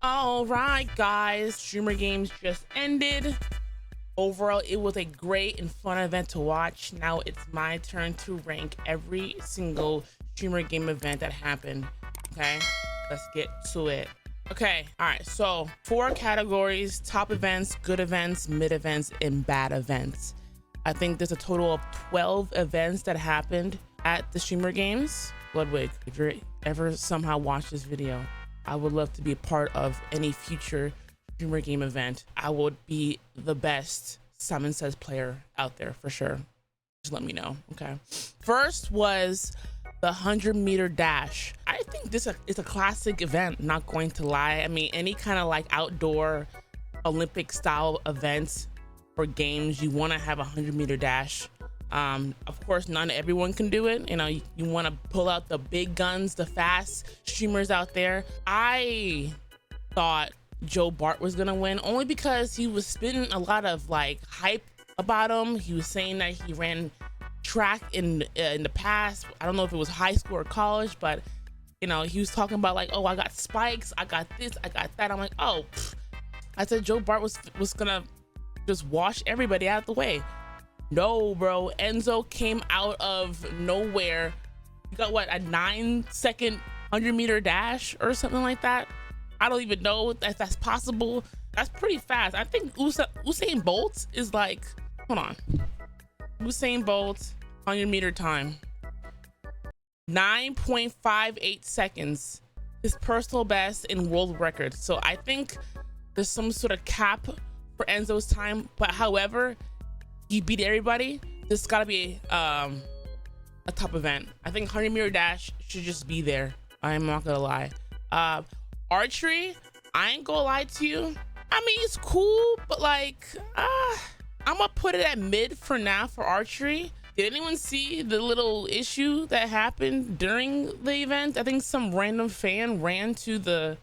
All right, guys, Streamer Games just ended. Overall, it was a great and fun event to watch. Now it's my turn to rank every single Streamer Game event that happened. Okay, let's get to it. Okay, all right, so 4 categories: top events, good events, mid events, and bad events. I think there's a total of 12 events that happened at the Streamer Games. Ludwig, if you're ever somehow watch this video, I would love to be a part of any future Streamer Game event. I would be the best Simon Says player out there for sure. Just let me know, okay? First was the 100-meter dash. I think this is a classic event, not going to lie. I mean, any kind of like outdoor Olympic style events or games, you want to have a 100-meter dash. Of course, not everyone can do it. You know, you want to pull out the big guns, the fast streamers out there. I thought Joe Bart was gonna win only because he was spitting a lot of like hype about him. He was saying that he ran track in the past. I don't know if it was high school or college, but you know, he was talking about like, oh, I got spikes, I got this, I got that. I'm like, oh, pfft. I said Joe Bart was gonna just wash everybody out of the way. No, bro. Enzo came out of nowhere. You got what, a 9-second 100-meter dash or something like that? I don't even know if that's possible. That's pretty fast. I think Usain Bolt is like, hold on. Usain Bolt 100-meter time, 9.58 seconds. His personal best in world record. So I think there's some sort of cap for Enzo's time, but however, he beat everybody. This gotta be a top event. I think 100-meter dash should just be there. I'm not gonna lie. Archery, I ain't gonna lie to you. I mean, it's cool, but like, I'm gonna put it at mid for now for archery. Did anyone see the little issue that happened during the event? I think some random fan ran to the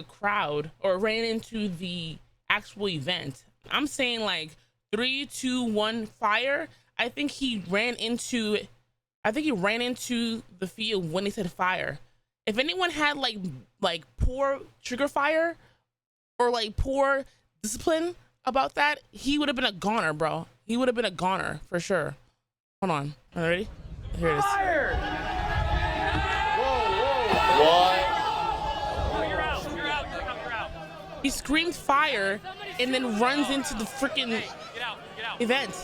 crowd or ran into the actual event. I'm saying like 3, 2, 1, fire. I think he ran into the field when he said fire. If anyone had like poor trigger fire or like poor discipline about that, he would have been a goner, bro. He would have been a goner for sure. Hold on, are you ready? Here it is. Fire! Whoa, whoa. What? Oh, you're out. He screamed fire and then runs into the freaking Get out. event.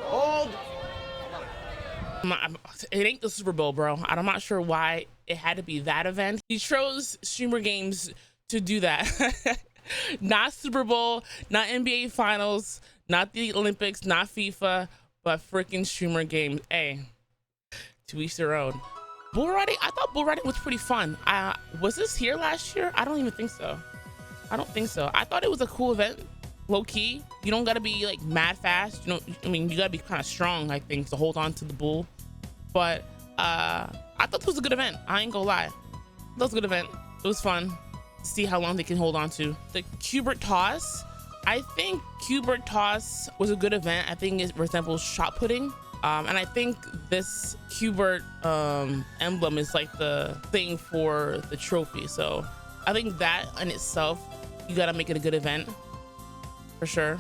Hold. It ain't the Super Bowl, bro. I'm not sure why it had to be that event. He chose Streamer Games to do that. Not Super Bowl, not NBA Finals, not the Olympics, not FIFA, but freaking Streamer Games. Hey, to each their own. Bull riding, I thought bull riding was pretty fun. Was this here last year? I don't even think so. I don't think so. I thought it was a cool event, low key. You don't gotta be like mad fast. You know, I mean, you gotta be kind of strong, I think, to hold on to the bull. But I thought it was a good event. I ain't gonna lie. That was a good event. It was fun to see how long they can hold on to. The Cubert toss. I think Cubert toss was a good event. I think it resembles shot putting. And I think this Cubert emblem is like the thing for the trophy. So I think that in itself, you gotta make it a good event for sure.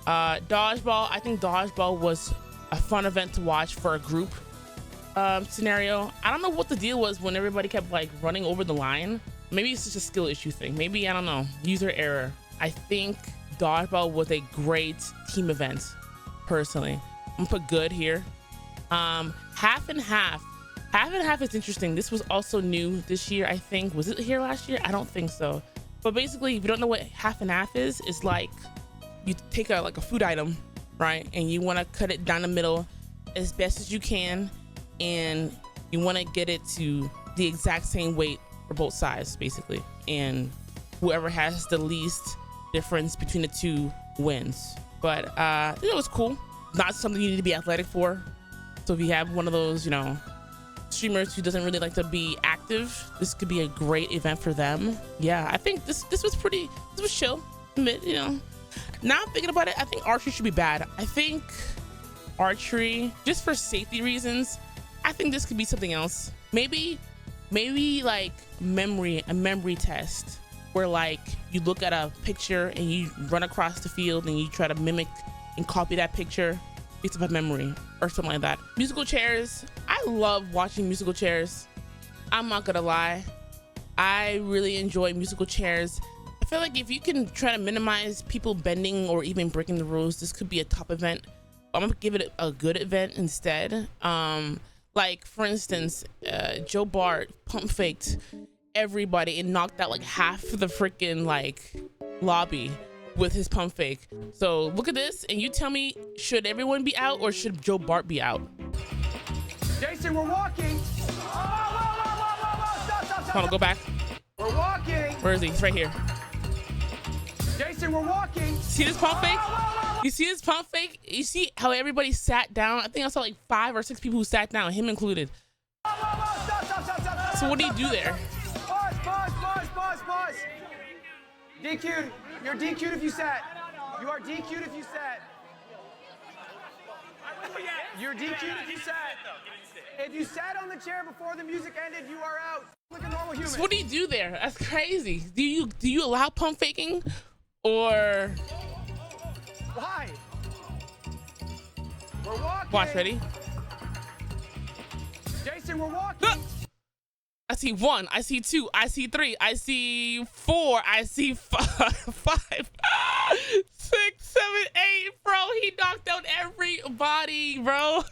Dodgeball, I think dodgeball was a fun event to watch for a group scenario. I don't know what the deal was when everybody kept like running over the line. Maybe it's just a skill issue thing. Maybe, I don't know, user error. I think dodgeball was a great team event, personally. I'm gonna put good here. Half and half is interesting. This was also new this year, I think. Was it here last year? I don't think so. But basically, if you don't know what half and half is, it's like you take like a food item, right? And you want to cut it down the middle as best as you can, and you want to get it to the exact same weight for both sides, basically. And whoever has the least difference between the two wins. But it was cool. Not something you need to be athletic for. So if you have one of those, you know, streamers who doesn't really like to be active, this could be a great event for them. Yeah, I think this was chill, mid, you know. Now I'm thinking about it, I think archery should be bad. I think archery, just for safety reasons. I think this could be something else. Maybe like a memory test where like you look at a picture and you run across the field and you try to mimic and copy that picture based off a memory or something like that. Musical chairs, I love watching musical chairs. I'm not gonna lie, I really enjoy musical chairs. I feel like if you can try to minimize people bending or even breaking the rules, this could be a top event. I'm gonna give it a good event instead. Like for instance, Joe Bart pump faked everybody and knocked out like half the freaking like lobby with his pump fake. So look at this and you tell me, should everyone be out or should Joe Bart be out? Jason, we're walking. Hold on, go back. We're walking. Where is he? He's right here. Jason, we're walking. See this pump fake? You see this pump fake? You see how everybody sat down? I think I saw like 5 or 6 people who sat down, him included. So what do you do there? Pause. DQ'd. You're DQ'd if you sat. You are DQ'd if you sat. You're DQ'd if you sat. If you sat on the chair before the music ended, you are out. Like a normal human. So what do you do there? That's crazy. Do you allow pump faking or? Why? We're walking. Watch, ready? Jason, we're walking. I see 1, I see 2, I see 3, I see 4, I see 5, 6, 7, 8, bro. He knocked out everybody, bro.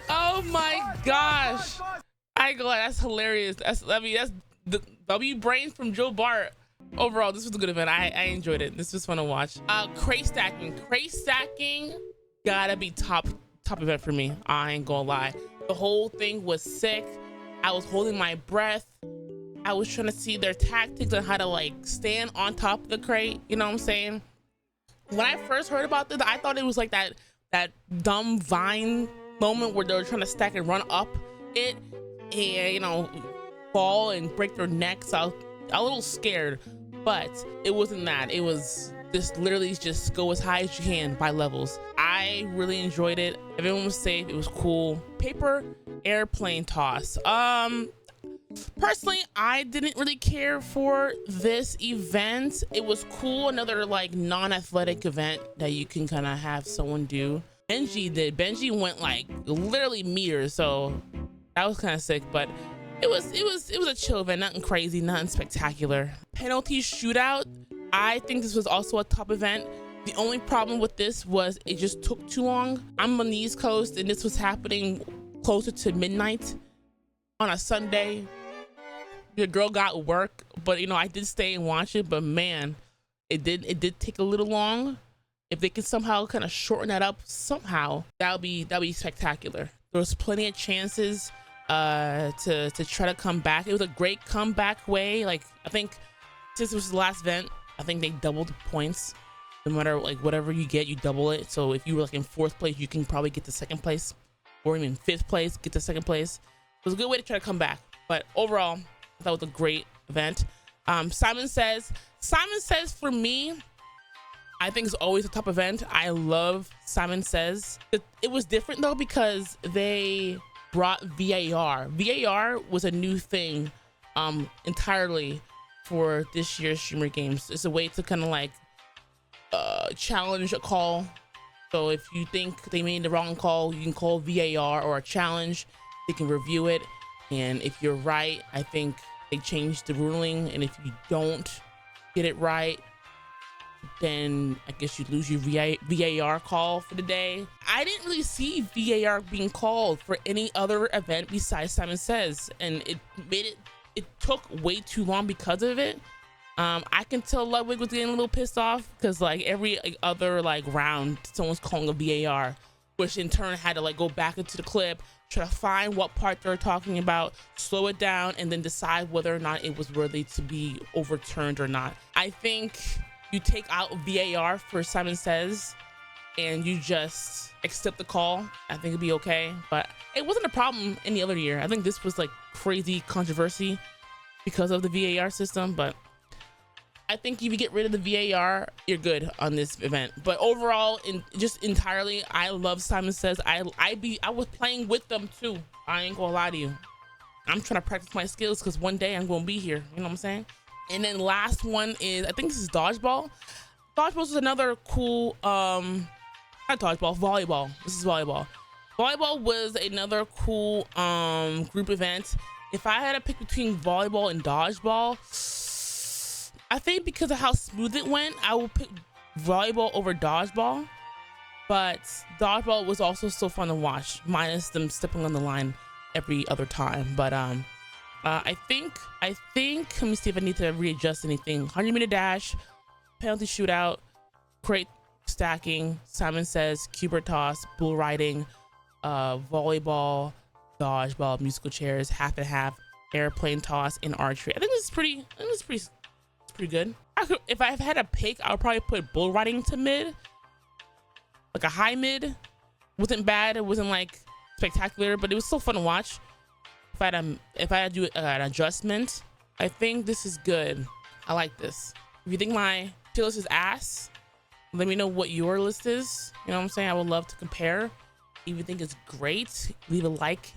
Oh my gosh. I go, that's hilarious. That's the W brains from Joe Bart. Overall, this was a good event. I enjoyed it. This was fun to watch. Crate stacking gotta be top event for me. I ain't gonna lie. The whole thing was sick. I was holding my breath. I was trying to see their tactics on how to like stand on top of the crate. You know what I'm saying? When I first heard about this, I thought it was like that dumb Vine moment where they were trying to stack and run up it and, you know, fall and break their neck. So I was a little scared, but it wasn't that. It was just literally just go as high as you can by levels. I really enjoyed it. Everyone was safe. It was cool. Paper airplane toss. Personally, I didn't really care for this event. It was cool. Another like non-athletic event that you can kind of have someone do. Benji went like literally meters, so that was kind of sick, but it was a chill event, nothing crazy, nothing spectacular. Penalty shootout, I think this was also a top event. The only problem with this was it just took too long. I'm on the East Coast and this was happening closer to midnight on a Sunday. Your girl got work, but you know, I did stay and watch it, but man, it did take a little long. If they can somehow kind of shorten that up somehow, that'll be spectacular. There was plenty of chances to try to come back. It was a great comeback way. Like, I think since it was the last event, I think they doubled the points. No matter like whatever you get, you double it. So if you were like in 4th place, you can probably get to 2nd place, or even 5th place, get to 2nd place. It was a good way to try to come back. But overall, that was a great event. Simon Says for me, I think it's always a top event. I love Simon Says. It was different though because they brought VAR. VAR was a new thing entirely for this year's Streamer Games. It's a way to kind of like challenge a call. So if you think they made the wrong call, you can call VAR or a challenge. They can review it, and if you're right, I think they changed the ruling, and if you don't get it right, then I guess you lose your VAR call for the day. I didn't really see VAR being called for any other event besides Simon Says, and it took way too long because of it. I can tell Ludwig was getting a little pissed off because like every other like round, someone's calling a VAR, which in turn had to like go back into the clip, try to find what part they're talking about, slow it down, and then decide whether or not it was worthy to be overturned or not. I think you take out VAR for Simon Says and you just accept the call, I think it'd be okay. But it wasn't a problem any other year. I think this was like crazy controversy because of the VAR system, but I think if you get rid of the VAR, you're good on this event. But overall, just entirely, I love Simon Says. I was playing with them too. I ain't gonna lie to you. I'm trying to practice my skills because one day I'm gonna be here. You know what I'm saying? And then last one is, I think this is dodgeball. Dodgeball is another cool, not dodgeball, volleyball. This is volleyball. Volleyball was another cool group event. If I had to pick between volleyball and dodgeball, I think because of how smooth it went, I would pick volleyball over dodgeball. But dodgeball was also so fun to watch, minus them stepping on the line every other time. But I think let me see if I need to readjust anything. 100-meter dash, penalty shootout, crate stacking, Simon Says, cubert toss, bull riding, volleyball, dodgeball, musical chairs, half and half, airplane toss, and archery. I think this is pretty good. If I had a pick, I would probably put bull riding to mid, like a high mid. Wasn't bad. It wasn't like spectacular, but it was still fun to watch. If I had to do an adjustment, I think this is good. I like this. If you think my tier list is ass, let me know what your list is. You know what I'm saying? I would love to compare. If you think it's great, leave a like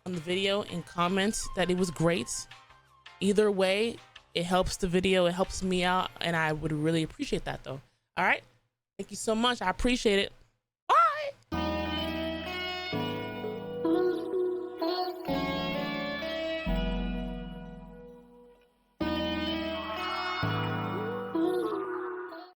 on the video and comment that it was great. Either way, it helps the video, it helps me out, and I would really appreciate that though. All right, thank you so much. I appreciate it.